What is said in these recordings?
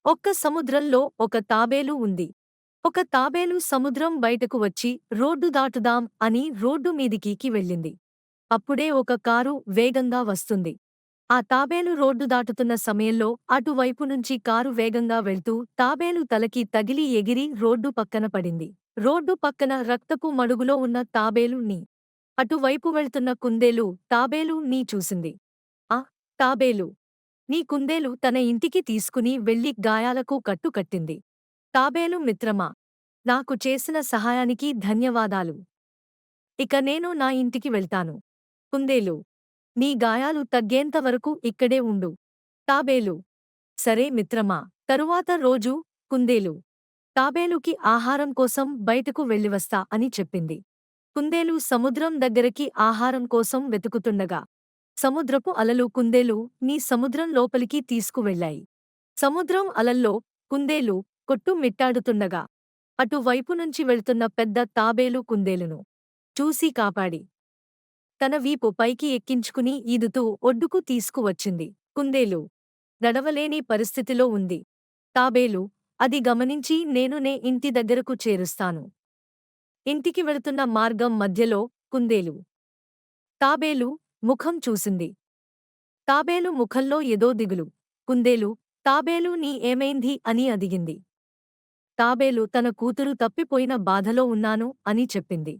ఒక్క సముద్రంలో ఒక తాబేలు ఉంది. ఒక తాబేలు సముద్రం బయటకు వచ్చి రోడ్డు దాటుదాం అని రోడ్డు మీదికి వెళ్ళింది. అప్పుడే ఒక కారు వేగంగా వస్తుంది. ఆ తాబేలు రోడ్డు దాటుతున్న సమయంలో అటువైపు నుంచి కారు వేగంగా వెళ్తూ తాబేలు తలకి తగిలి ఎగిరి రోడ్డు పక్కన పడింది. రోడ్డు పక్కన రక్తపు మడుగులో ఉన్న తాబేలు ని అటువైపు వెళ్తున్న కుందేలు తాబేలు ని చూసింది. ఆ తాబేలు నీ కుందేలు తన ఇంటికి తీసుకుని వెళ్లి గాయాలకు కట్టు కట్టింది. తాబేలు మిత్రమా, నాకు చేసిన సహాయానికి ధన్యవాదాలు. ఇక నేను నా ఇంటికి వెళ్తాను. కుందేలు, నీ గాయాలు తగ్గేంత వరకు ఇక్కడే ఉండు. తాబేలు, సరే మిత్రమా. తరువాత రోజు కుందేలు తాబేలుకి ఆహారం కోసం బయటకు వెళ్ళివస్తా అని చెప్పింది. కుందేలు సముద్రం దగ్గరికి ఆహారం కోసం వెతుకుతుండగా సముద్రపు అలలు కుందేలు నీ సముద్రం లోపలికి తీసుకువెళ్ళాయి. సముద్రం అలల్లో కుందేలు కొట్టుమిట్టాడుతుండగా అటువైపు నుంచి వెళ్తున్న పెద్ద తాబేలు కుందేలును చూసి కాపాడి తన వీపు పైకి ఎక్కించుకుని ఈదుతూ ఒడ్డుకు తీసుకువచ్చింది. కుందేలు నడవలేని పరిస్థితిలో ఉంది. తాబేలు అది గమనించి నేనునే ఇంటి దగ్గరకు చేరుస్తాను. ఇంటికి వెళుతున్న మార్గం మధ్యలో కుందేలు తాబేలు ముఖం చూసింది. తాబేలు ముఖంలో ఏదో దిగులు. కుందేలు తాబేలు నీ ఏమైంది అని అడిగింది. తాబేలు తన కూతురు తప్పిపోయిన బాధలో ఉన్నాను అని చెప్పింది.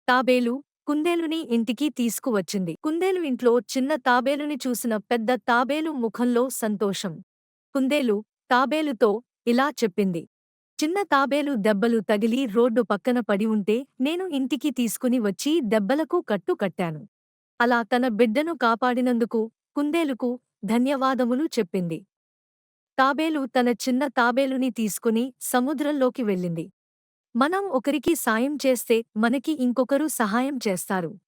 తాబేలు కుందేలుని ఇంటికి తీసుకువచ్చింది. కుందేలు ఇంట్లో చిన్న తాబేలుని చూసిన పెద్ద తాబేలు ముఖంలో సంతోషం. కుందేలు తాబేలుతో ఇలా చెప్పింది. చిన్న తాబేలు దెబ్బలు తగిలి రోడ్డు పక్కన పడి ఉంటే నేను ఇంటికి తీసుకుని వచ్చి దెబ్బలకు కట్టు కట్టాను. అలా తన బిడ్డను కాపాడినందుకు కుందేలుకు ధన్యవాదములు చెప్పింది. తాబేలు తన చిన్న తాబేలుని తీసుకుని సముద్రంలోకి వెళ్ళింది. మనం ఒకరికి సాయం చేస్తే మనకి ఇంకొకరు సహాయం చేస్తారు.